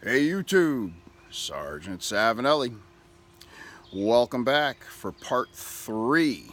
Hey YouTube, Sergeant Savinelli. Welcome back for part 3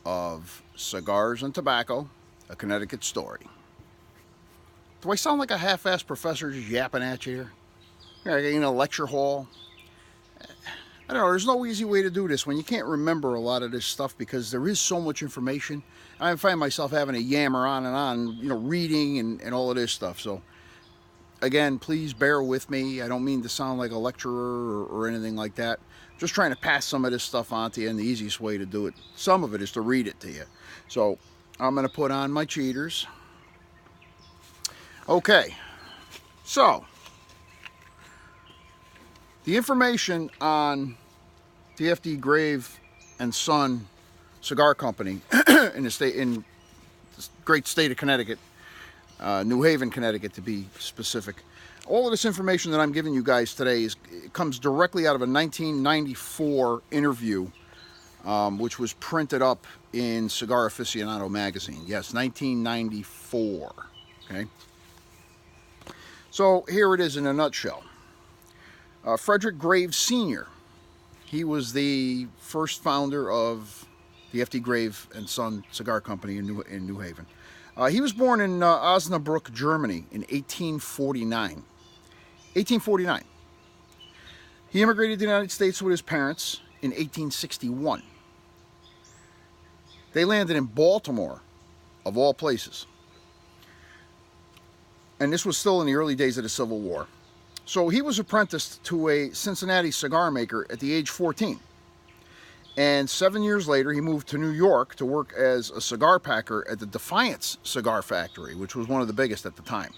of Cigars and Tobacco, a Connecticut story. Do I sound like a half-assed professor just yapping at you here? In a lecture hall? I don't know, there's no easy way to do this when you can't remember a lot of this stuff because there is so much information. I find myself having to yammer on and on, reading and all of this stuff. So again, please bear with me. I don't mean to sound like a lecturer or anything like that. Just trying to pass some of this stuff on to you, and the easiest way to do it, some of it, is to read it to you. So I'm going to put on my cheaters. Okay, so the information on the F.D. Grave and Son Cigar Company in the great state of Connecticut, New Haven, Connecticut to be specific. All of this information that I'm giving you guys today comes directly out of a 1994 interview, which was printed up in Cigar Aficionado magazine. Yes, 1994. Okay. So here it is in a nutshell. Frederick Graves Sr., he was the first founder of the F.D. Grave and Son Cigar Company in New Haven. He was born in Osnabrück, Germany in 1849. 1849. He immigrated to the United States with his parents in 1861. They landed in Baltimore, of all places. And this was still in the early days of the Civil War. So he was apprenticed to a Cincinnati cigar maker at the age of 14. And 7 years later, he moved to New York to work as a cigar packer at the Defiance Cigar Factory, which was one of the biggest at the time.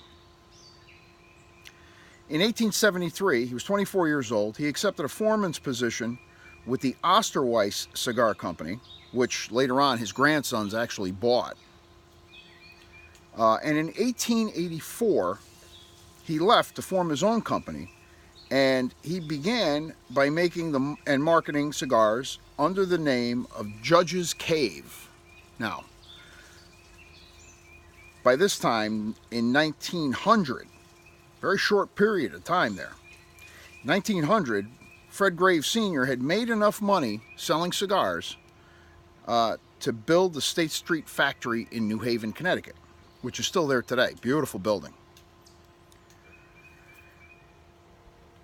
In 1873, he was 24 years old. He accepted a foreman's position with the Osterweiss Cigar Company, which later on his grandsons actually bought. And in 1884, he left to form his own company, and he began by making and marketing cigars under the name of Judge's Cave. Now, by this time in 1900, very short period of time there, 1900, Fred Graves Sr. had made enough money selling cigars to build the State Street factory in New Haven, Connecticut, which is still there today. Beautiful building.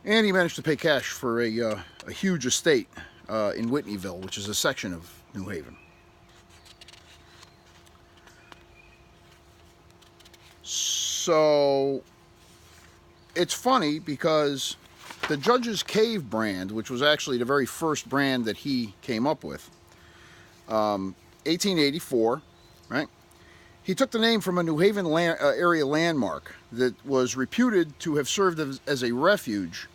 And he managed to pay cash for a huge estate in Whitneyville, which is a section of New Haven. So it's funny because the Judge's Cave brand, which was actually the very first brand that he came up with, 1884, right? He took the name from a New Haven area landmark that was reputed to have served as a refuge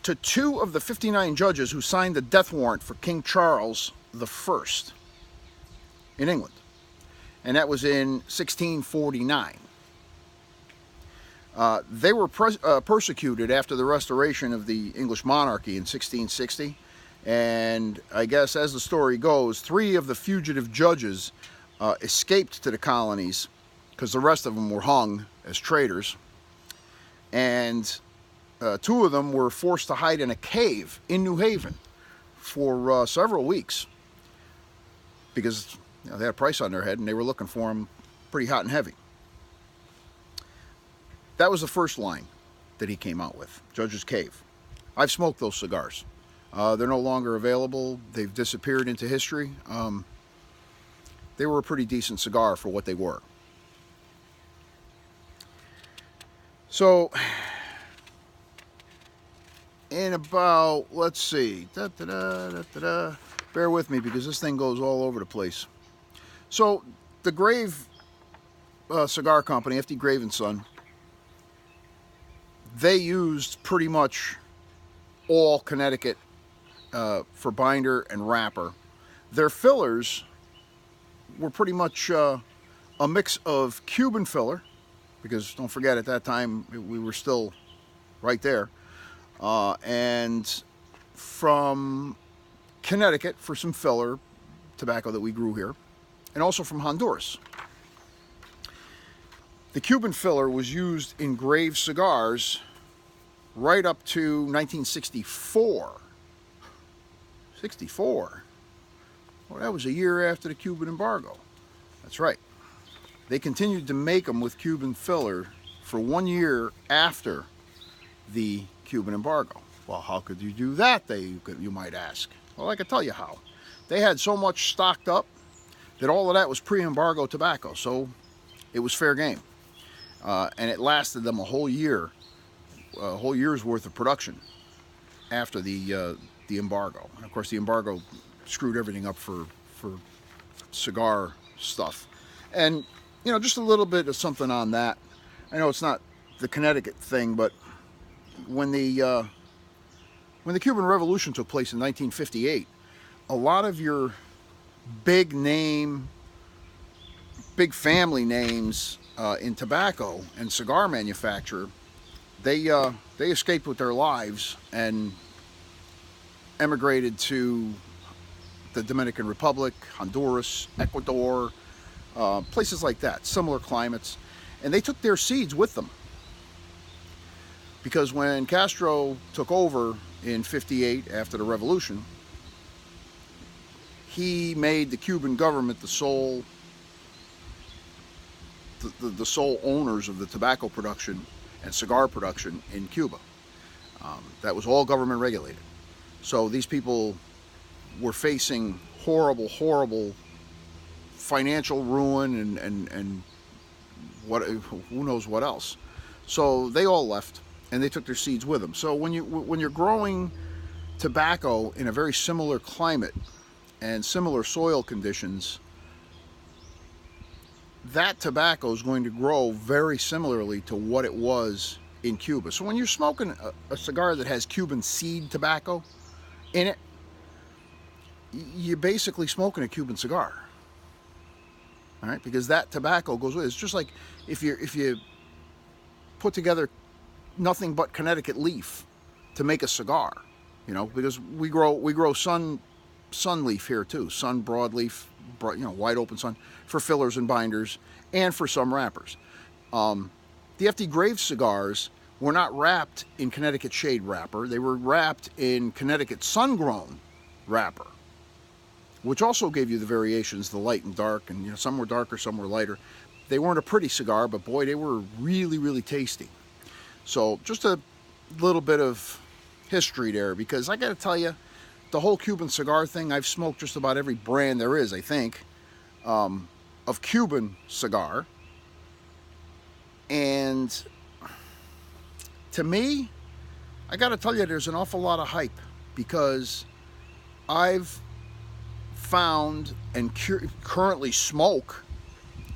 to 2 of the 59 judges who signed the death warrant for King Charles I in England. And that was in 1649. They were persecuted after the restoration of the English monarchy in 1660. And I guess, as the story goes, 3 of the fugitive judges escaped to the colonies because the rest of them were hung as traitors. And 2 of them were forced to hide in a cave in New Haven for several weeks because they had a price on their head and they were looking for him pretty hot and heavy. That was the first line that he came out with, Judge's Cave. I've smoked those cigars. They're no longer available. They've disappeared into history. They were a pretty decent cigar for what they were. So, in about, let's see, bear with me because this thing goes all over the place. So, the Grave Cigar Company, F.D. Grave and Son, they used pretty much all Connecticut for binder and wrapper. Their fillers were pretty much a mix of Cuban filler, because don't forget at that time we were still right there, and from Connecticut for some filler tobacco that we grew here, and also from Honduras. The Cuban filler was used in engraved cigars right up to 1964. 64. Well, that was a year after the Cuban embargo. That's right. They continued to make them with Cuban filler for 1 year after the Cuban embargo. Well, how could you do that, you might ask? Well, I can tell you how. They had so much stocked up that all of that was pre-embargo tobacco, so it was fair game. And it lasted them a whole year's worth of production after the embargo. And of course, the embargo screwed everything up for cigar stuff. And just a little bit of something on that. I know it's not the Connecticut thing, but when the Cuban Revolution took place in 1958, a lot of your big family names in tobacco and cigar manufacture, they escaped with their lives and emigrated to the Dominican Republic, Honduras, Ecuador, places like that, similar climates, and they took their seeds with them. Because when Castro took over in '58 after the revolution, he made the Cuban government the sole owners of the tobacco production and cigar production in Cuba. That was all government regulated. So these people were facing horrible financial ruin and who knows what else. So they all left, and they took their seeds with them. So when you're growing tobacco in a very similar climate and similar soil conditions, that tobacco is going to grow very similarly to what it was in Cuba. So when you're smoking a cigar that has Cuban seed tobacco in it, you're basically smoking a Cuban cigar. All right, because that tobacco goes with it. It's just like if you put together nothing but Connecticut leaf to make a cigar, because we grow sun leaf here too, sun broadleaf, wide open sun, for fillers and binders and for some wrappers. The FD Grave cigars were not wrapped in Connecticut shade wrapper. They were wrapped in Connecticut sun-grown wrapper, which also gave you the variations, the light and dark, and some were darker, some were lighter. They weren't a pretty cigar, but boy, they were really tasty. So just a little bit of history there, because I got to tell you, the whole Cuban cigar thing, I've smoked just about every brand there is, I think, of Cuban cigar. And to me, I got to tell you, there's an awful lot of hype, because I've found and currently smoke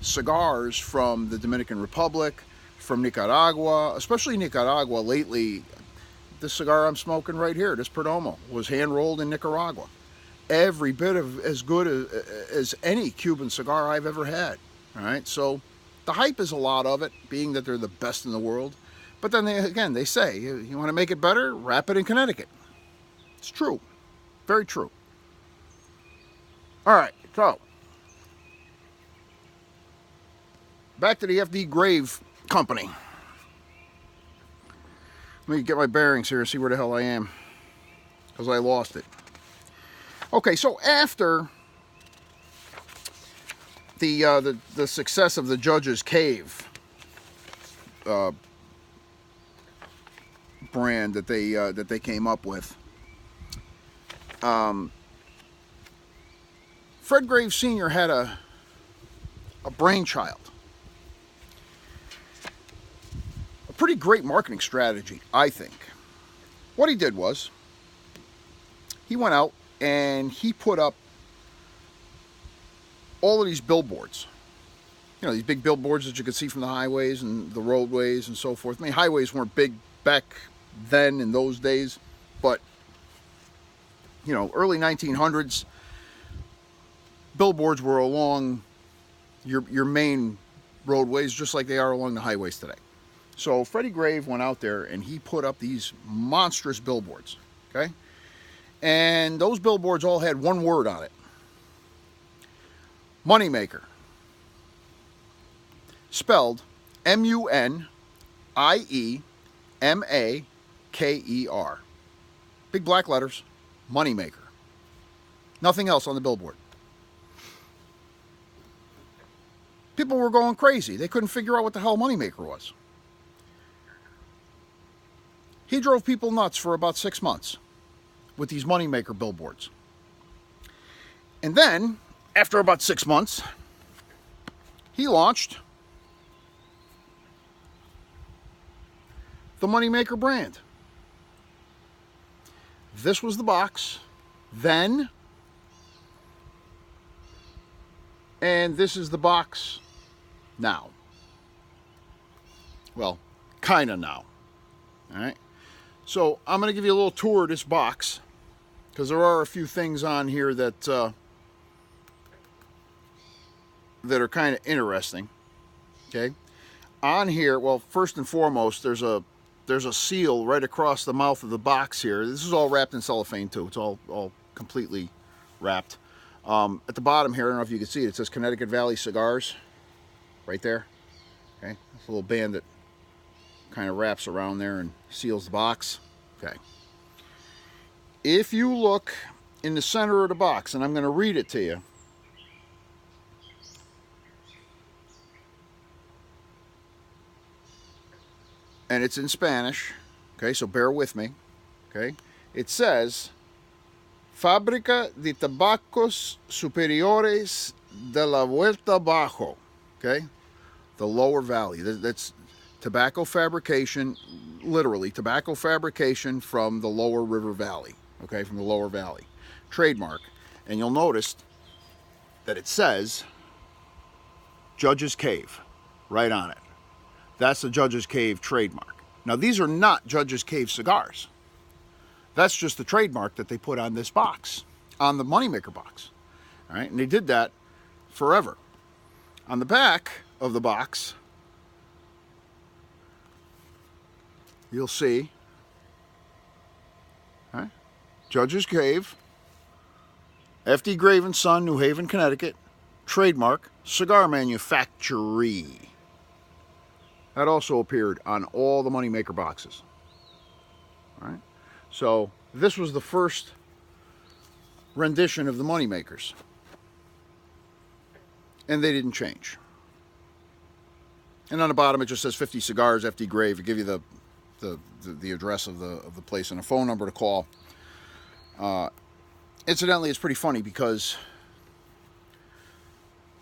cigars from the Dominican Republic, from Nicaragua, especially Nicaragua lately. This cigar I'm smoking right here, this Perdomo, was hand rolled in Nicaragua. Every bit of as good as any Cuban cigar I've ever had. All right, so the hype is a lot of it, being that they're the best in the world. But then they say, you want to make it better, wrap it in Connecticut. It's true, very true. All right, so back to the FD Grave Company. Let me get my bearings here and see where the hell I am, because I lost it. Okay, so after the success of the Judge's Cave brand that they came up with, Fred Graves Sr. had a brainchild. A pretty great marketing strategy, I think. What he did was, he went out and he put up all of these billboards. These big billboards that you could see from the highways and the roadways and so forth. I mean, highways weren't big back then in those days, but, early 1900s, billboards were along your main roadways, just like they are along the highways today. So Freddie Grave went out there and he put up these monstrous billboards, okay? And those billboards all had one word on it: Moneymaker. Spelled Moneymaker. Big black letters, Moneymaker. Nothing else on the billboard. People were going crazy. They couldn't figure out what the hell Moneymaker was. He drove people nuts for about 6 months with these Moneymaker billboards. And then, after about 6 months, he launched the Moneymaker brand. This was the box then, and this is the box now. Well, kind of now. All right. So I'm going to give you a little tour of this box, because there are a few things on here that are kind of interesting. Okay. On here, well, first and foremost, there's a seal right across the mouth of the box here. This is all wrapped in cellophane too. It's all completely wrapped. At the bottom here, I don't know if you can see it, it says Connecticut Valley Cigars right there. Okay, it's a little band that kind of wraps around there and seals the box. Okay. If you look in the center of the box, and I'm going to read it to you. And it's in Spanish, okay, so bear with me, okay. It says, Fábrica de Tabacos Superiores de la Vuelta Bajo, okay, the lower valley. That's tobacco fabrication, literally, tobacco fabrication from the lower river valley, okay, from the lower valley. Trademark. And you'll notice that it says Judge's Cave right on it. That's the Judge's Cave trademark. Now, these are not Judge's Cave cigars. That's just the trademark that they put on this box, on the Moneymaker box. All right, and they did that forever. On the back of the box, you'll see, all right, Judge's Cave, F.D. Grave & Son, New Haven, Connecticut, trademark, cigar manufactory. That also appeared on all the Moneymaker boxes. All right? So this was the first rendition of the Moneymakers. And they didn't change. And on the bottom it just says 50 Cigars, FD Grave. It gives you the address of the place and a phone number to call. Incidentally, it's pretty funny because,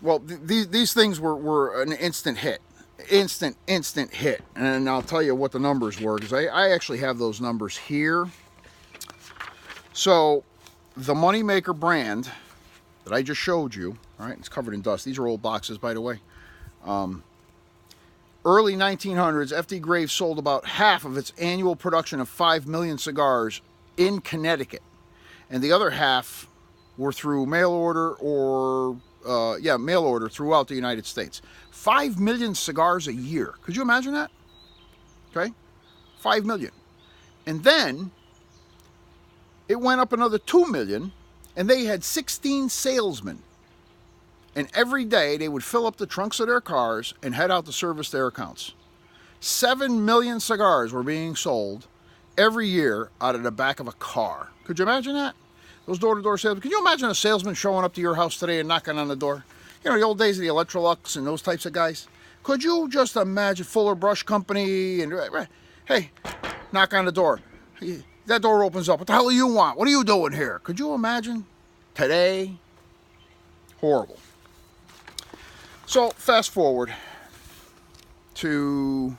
well, these things were an instant hit. Instant hit. And I'll tell you what the numbers were, because I actually have those numbers here. So the Moneymaker brand that I just showed you, all right, it's covered in dust. These are old boxes, by the way. Early 1900s, FD Grave sold about half of its annual production of 5 million cigars in Connecticut, and the other half were through mail order or mail order throughout the United States. 5 million cigars a year. Could you imagine that? Okay, 5 million. And then it went up another 2 million, and they had 16 salesmen. And every day they would fill up the trunks of their cars and head out to service their accounts. 7 million cigars were being sold every year out of the back of a car. Could you imagine that? Those door-to-door salesmen. Could you imagine a salesman showing up to your house today and knocking on the door? You know, the old days of the Electrolux and those types of guys. Could you just imagine Fuller Brush Company and, hey, knock on the door. That door opens up. What the hell do you want? What are you doing here? Could you imagine? Today? Horrible. So, fast forward to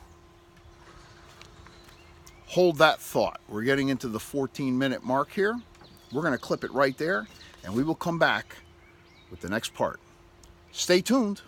hold that thought. We're getting into the 14-minute mark here. We're going to clip it right there, and we will come back with the next part. Stay tuned.